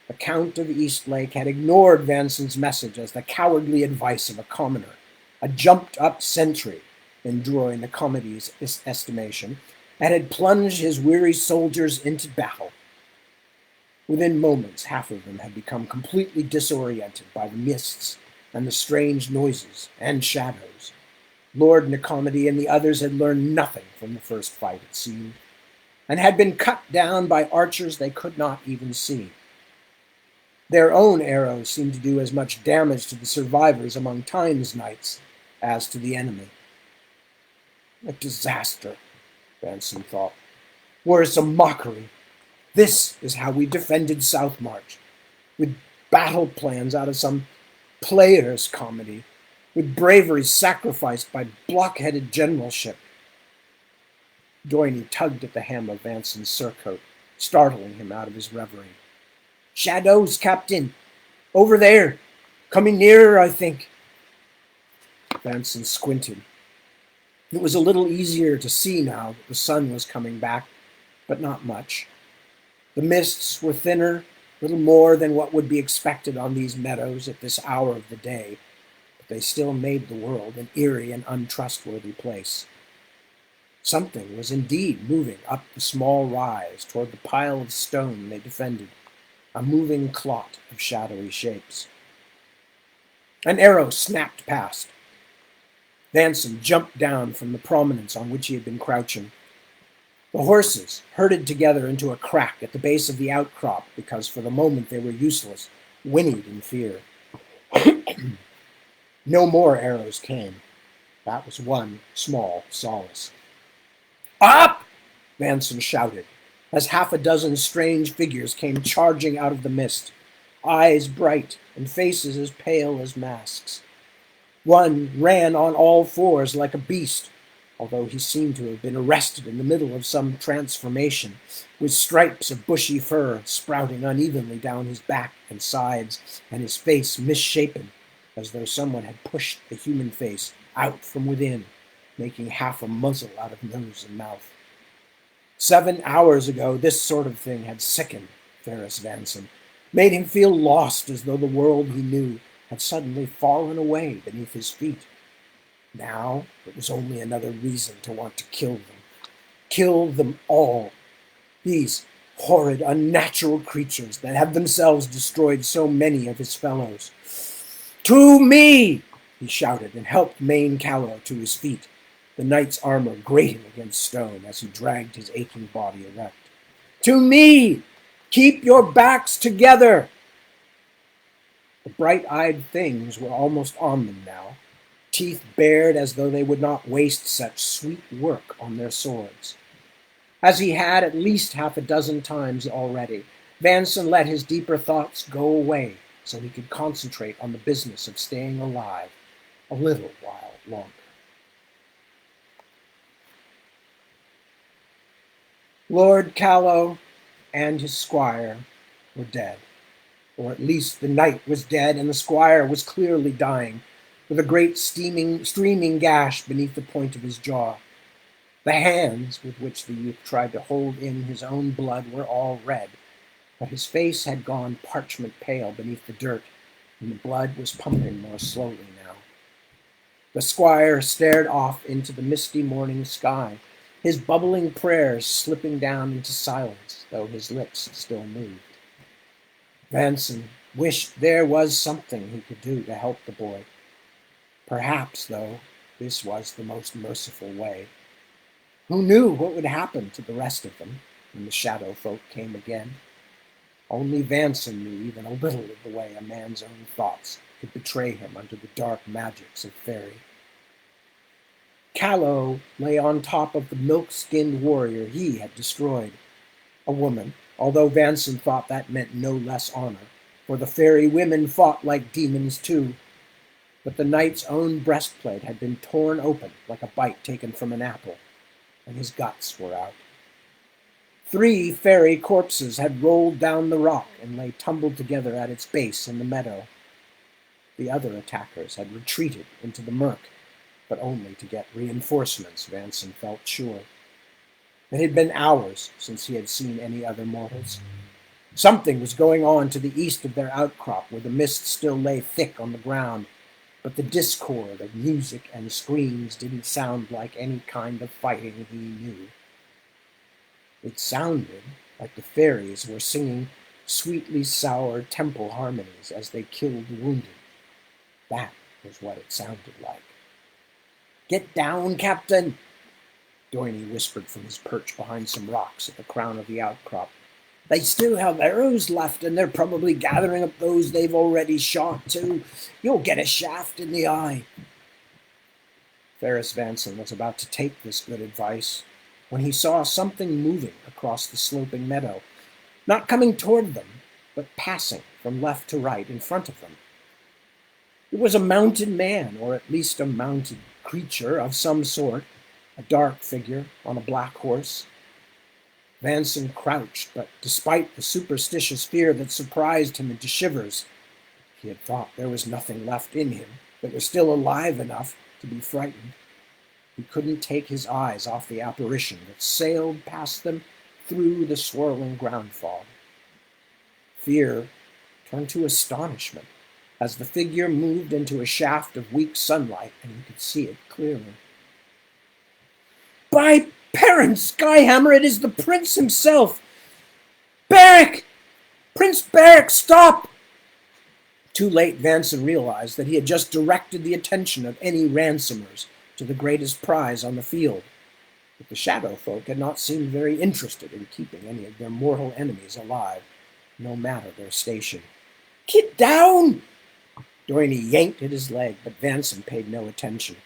the Count of Eastlake had ignored Vanson's message as the cowardly advice of a commoner, a jumped-up sentry, in Droy Nacomedy's estimation, and had plunged his weary soldiers into battle. Within moments, half of them had become completely disoriented by the mists and the strange noises and shadows. Lord Nicomedy and the others had learned nothing from the first fight, it seemed, and had been cut down by archers they could not even see. Their own arrows seemed to do as much damage to the survivors among Tyne's knights as to the enemy. A disaster, Vanson thought. Worse, a mockery. This is how we defended Southmarch, with battle plans out of some player's comedy, with bravery sacrificed by blockheaded generalship. Doiney tugged at the hem of Vanson's surcoat, startling him out of his reverie. "Shadows, Captain! Over there! Coming nearer, I think." Vanson squinted. It was a little easier to see now that the sun was coming back, but not much. The mists were thinner, little more than what would be expected on these meadows at this hour of the day, but they still made the world an eerie and untrustworthy place. Something was indeed moving up the small rise toward the pile of stone they defended, a moving clot of shadowy shapes. An arrow snapped past. Vanson jumped down from the prominence on which he had been crouching. The horses, herded together into a crack at the base of the outcrop because for the moment they were useless, whinnied in fear. No more arrows came. That was one small solace. "Up!" Vanson shouted, as half a dozen strange figures came charging out of the mist, eyes bright and faces as pale as masks. One ran on all fours like a beast, although he seemed to have been arrested in the middle of some transformation, with stripes of bushy fur sprouting unevenly down his back and sides, and his face misshapen, as though someone had pushed the human face out from within, making half a muzzle out of nose and mouth. 7 hours ago, this sort of thing had sickened Ferris Vanson, made him feel lost as though the world he knew had suddenly fallen away beneath his feet. Now it was only another reason to want to kill them. Kill them all. These horrid, unnatural creatures that have themselves destroyed so many of his fellows. To me! He shouted and helped Main Callow to his feet, the knight's armor grating against stone as he dragged his aching body erect. To me! Keep your backs together! The bright-eyed things were almost on them now, teeth bared as though they would not waste such sweet work on their swords. As he had at least half a dozen times already, Vanson let his deeper thoughts go away so he could concentrate on the business of staying alive a little while longer. Lord Callow and his squire were dead, or at least the knight was dead and the squire was clearly dying, with a great streaming gash beneath the point of his jaw. The hands with which the youth tried to hold in his own blood were all red, but his face had gone parchment pale beneath the dirt, and the blood was pumping more slowly now. The squire stared off into the misty morning sky, his bubbling prayers slipping down into silence, though his lips still moved. Vanson wished there was something he could do to help the boy. Perhaps, though, this was the most merciful way. Who knew what would happen to the rest of them when the shadow folk came again? Only Vanson knew even a little of the way a man's own thoughts could betray him under the dark magics of Fairy. Callow lay on top of the milk-skinned warrior he had destroyed. A woman, although Vanson thought that meant no less honor, for the fairy women fought like demons too. But the knight's own breastplate had been torn open like a bite taken from an apple, and his guts were out. 3 fairy corpses had rolled down the rock and lay tumbled together at its base in the meadow. The other attackers had retreated into the murk, but only to get reinforcements, Vanson felt sure. It had been hours since he had seen any other mortals. Something was going on to the east of their outcrop, where the mist still lay thick on the ground, but the discord of music and screams didn't sound like any kind of fighting he knew. It sounded like the fairies were singing sweetly sour temple harmonies as they killed the wounded. That was what it sounded like. "Get down, Captain!" Doiny whispered from his perch behind some rocks at the crown of the outcrop. "They still have arrows left, and they're probably gathering up those they've already shot, too. You'll get a shaft in the eye." Ferris Vanson was about to take this good advice when he saw something moving across the sloping meadow, not coming toward them, but passing from left to right in front of them. It was a mounted man, or at least a mounted creature of some sort, a dark figure on a black horse. Vanson crouched, but despite the superstitious fear that surprised him into shivers, he had thought there was nothing left in him that was still alive enough to be frightened. He couldn't take his eyes off the apparition that sailed past them through the swirling ground fog. Fear turned to astonishment as the figure moved into a shaft of weak sunlight and he could see it clearly. "By parents, Skyhammer, it is the prince himself! Beric! Prince Beric, stop!" Too late, Vanson realized that he had just directed the attention of any ransomers to the greatest prize on the field. But the shadow folk had not seemed very interested in keeping any of their mortal enemies alive, no matter their station. "Get down!" Doiny yanked at his leg, but Vanson paid no attention.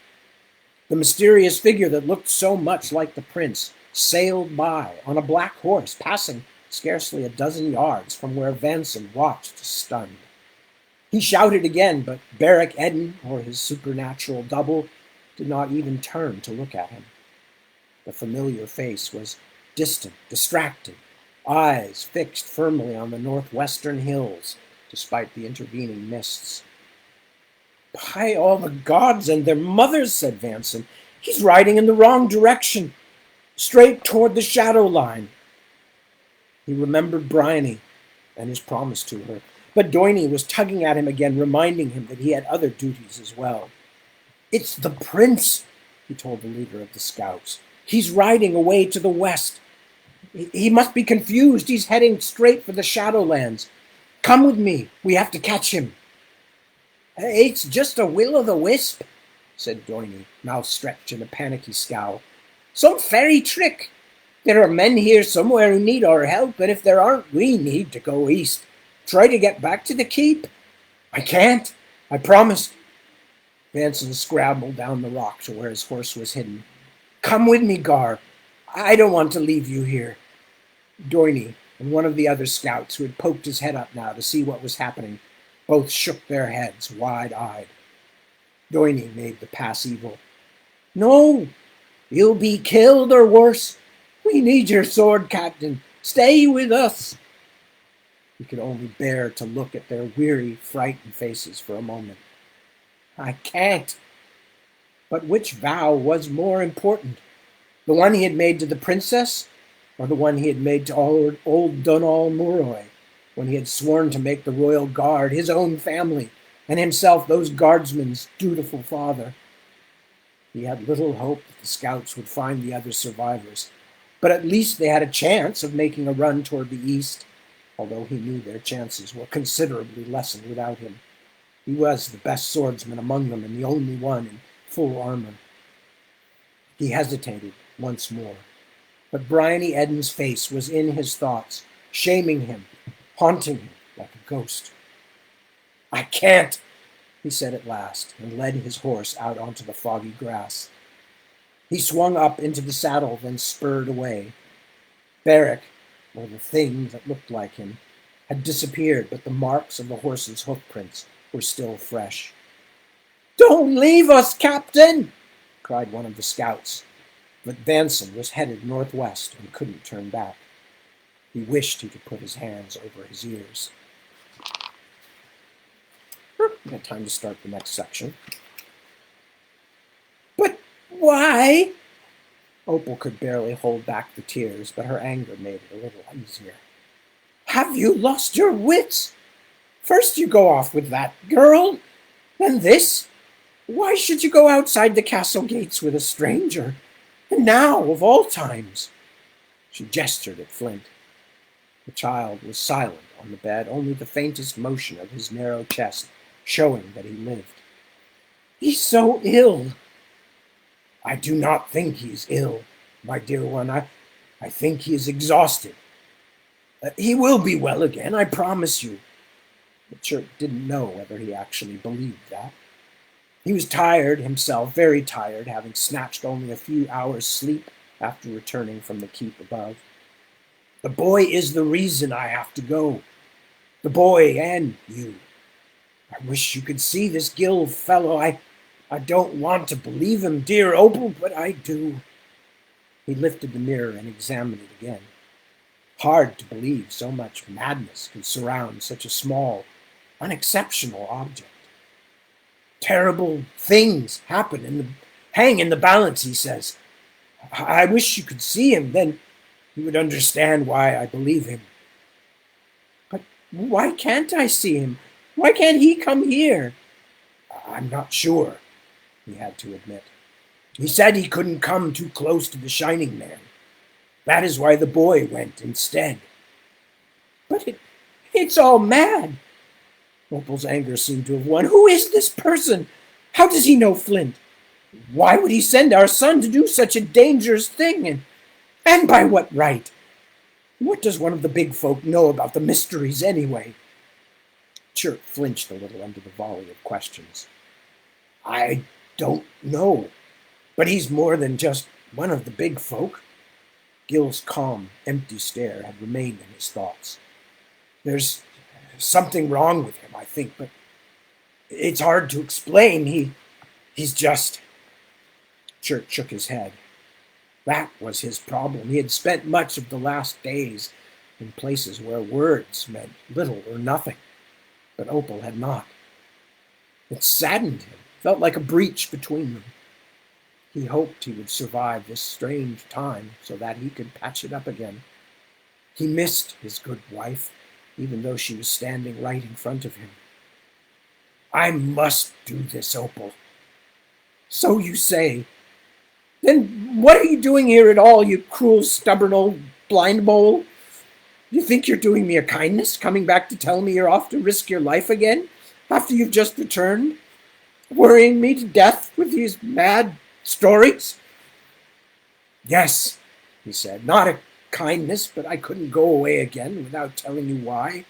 The mysterious figure that looked so much like the prince sailed by on a black horse, passing scarcely a dozen yards from where Vanson watched stunned. He shouted again, but Beric Eden, or his supernatural double, did not even turn to look at him. The familiar face was distant, distracted, eyes fixed firmly on the northwestern hills, despite the intervening mists. "By all the gods and their mothers," said Vanson, "he's riding in the wrong direction, straight toward the shadow line." He remembered Bryony and his promise to her, but Doiny was tugging at him again, reminding him that he had other duties as well. It's the prince, he told the leader of the scouts. He's riding away to the west. He must be confused. He's heading straight for the Shadowlands. Come with me. We have to catch him. It's just a will-o'-the-wisp, said Doiny, mouth stretched in a panicky scowl. Some fairy trick. There are men here somewhere who need our help, and if there aren't, we need to go east. Try to get back to the keep. I can't. I promised. Vanson scrambled down the rock to where his horse was hidden. Come with me, Gar. I don't want to leave you here. Doiny and one of the other scouts, who had poked his head up now to see what was happening, both shook their heads, wide-eyed. Doiny made the pass evil. No, you'll be killed or worse. We need your sword, Captain. Stay with us. He could only bear to look at their weary, frightened faces for a moment. I can't. But which vow was more important? The one he had made to the princess, or the one he had made to old Donal Murroy, when he had sworn to make the royal guard his own family, and himself those guardsmen's dutiful father? He had little hope that the scouts would find the other survivors, but at least they had a chance of making a run toward the east, although he knew their chances were considerably lessened without him. He was the best swordsman among them and the only one in full armor. He hesitated once more, but Bryony Eden's face was in his thoughts, shaming him, haunting him like a ghost. I can't, he said at last, and led his horse out onto the foggy grass. He swung up into the saddle, then spurred away. Barrack, or the thing that looked like him, had disappeared, but the marks of the horse's hoofprints were still fresh. Don't leave us, Captain, cried one of the scouts, but Vanson was headed northwest and couldn't turn back. He wished he could put his hands over his ears. We got time to start the next section. But why? Opal could barely hold back the tears, but her anger made it a little easier. Have you lost your wits? First you go off with that girl, then this. Why should you go outside the castle gates with a stranger? And now, of all times. She gestured at Flint. The child was silent on the bed, only the faintest motion of his narrow chest showing that he lived. He's so ill. I do not think he's ill, my dear one. I think he is exhausted. He will be well again, I promise you. But Chirk didn't know whether he actually believed that. He was tired himself, very tired, having snatched only a few hours' sleep after returning from the keep above. The boy is the reason I have to go. The boy and you. I wish you could see this Gill fellow. I don't want to believe him, dear Opal, but I do. He lifted the mirror and examined it again. Hard to believe so much madness could surround such a small, unexceptional object. Terrible things hang in the balance, he says. I wish you could see him, then you would understand why I believe him. But why can't I see him? Why can't he come here? I'm not sure, he had to admit. He said he couldn't come too close to the Shining Man. That is why the boy went instead. But it's all mad. Opal's anger seemed to have won. Who is this person? How does he know Flint? Why would he send our son to do such a dangerous thing? And by what right? What does one of the big folk know about the mysteries anyway? Chirk flinched a little under the volley of questions. I don't know, but he's more than just one of the big folk. Gill's calm, empty stare had remained in his thoughts. There's something wrong with him, I think, but it's hard to explain. He's just... Chirk shook his head. That was his problem. He had spent much of the last days in places where words meant little or nothing, but Opal had not. It saddened him, felt like a breach between them. He hoped he would survive this strange time so that he could patch it up again. He missed his good wife, even though she was standing right in front of him. I must do this, Opal. So you say. Then what are you doing here at all, you cruel, stubborn old blind mole? You think you're doing me a kindness, coming back to tell me you're off to risk your life again, after you've just returned, worrying me to death with these mad stories? Yes, he said, not a kindness, but I couldn't go away again without telling you why.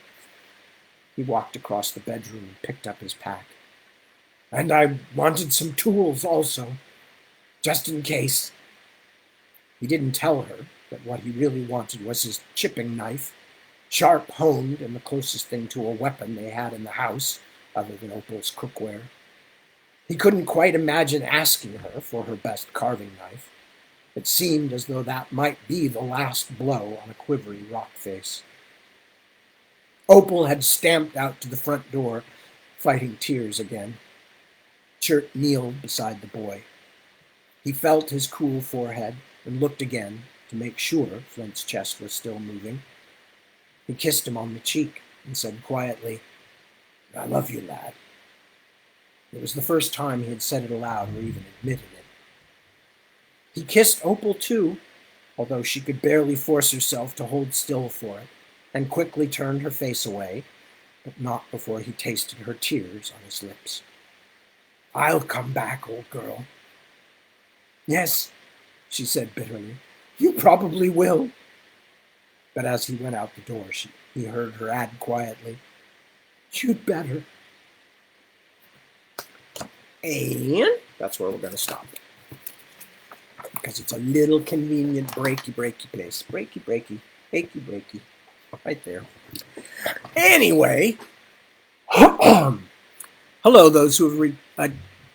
He walked across the bedroom and picked up his pack. And I wanted some tools also, just in case. He didn't tell her that what he really wanted was his chipping knife, sharp honed and the closest thing to a weapon they had in the house, other than Opal's cookware. He couldn't quite imagine asking her for her best carving knife. It seemed as though that might be the last blow on a quivering rock face. Opal had stamped out to the front door, fighting tears again. Chert kneeled beside the boy. He felt his cool forehead and looked again to make sure Flint's chest was still moving. He kissed him on the cheek and said quietly, I love you, lad. It was the first time he had said it aloud or even admitted it. He kissed Opal too, although she could barely force herself to hold still for it, and quickly turned her face away, but not before he tasted her tears on his lips. I'll come back, old girl. Yes, she said bitterly. You probably will. But as he went out the door, he heard her add quietly, You'd better. And that's where we're going to stop. Because it's a little convenient breaky place. Breaky. Right there. Anyway, hello, those who have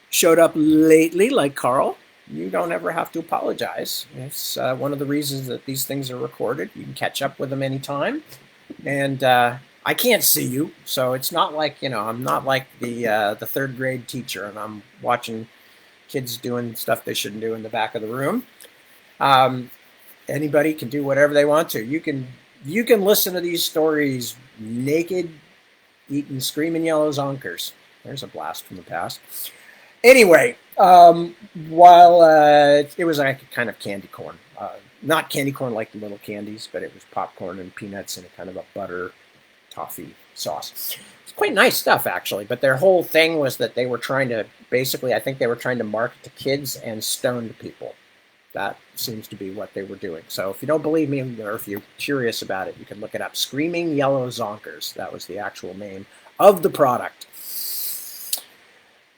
showed up lately, like Carl. You don't ever have to apologize. It's one of the reasons that these things are recorded. You can catch up with them anytime. And I can't see you, so it's not like, I'm not like the third grade teacher and I'm watching kids doing stuff they shouldn't do in the back of the room. Anybody can do whatever they want to. You can listen to these stories naked, eating screaming yellow zonkers. There's a blast from the past. Anyway, while it was like kind of candy corn, not candy corn like the little candies, but it was popcorn and peanuts and a kind of a butter toffee sauce. It's quite nice stuff, actually, but their whole thing was that they were trying to, basically, I think they were trying to market to kids and stoned people. That seems to be what they were doing. So if you don't believe me, or if you're curious about it, you can look it up. Screaming Yellow Zonkers. That was the actual name of the product.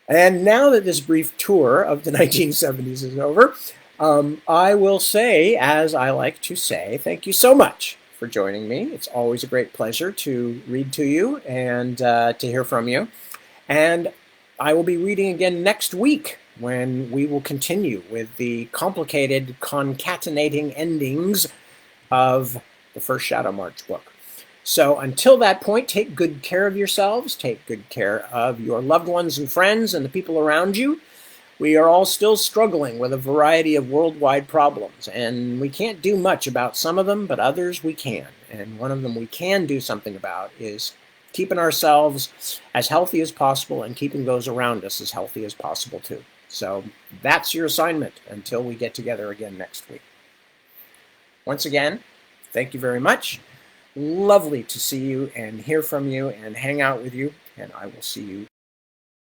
And now that this brief tour of the 1970s is over, I will say, as I like to say, thank you so much for joining me. It's always a great pleasure to read to you and to hear from you. And I will be reading again next week when we will continue with the complicated concatenating endings of the first Shadowmarch book. So until that point, take good care of yourselves, take good care of your loved ones and friends and the people around you. We are all still struggling with a variety of worldwide problems, and we can't do much about some of them, but others we can. And one of them we can do something about is keeping ourselves as healthy as possible and keeping those around us as healthy as possible too. So that's your assignment until we get together again next week. Once again, thank you very much. Lovely to see you and hear from you and hang out with you, and I will see you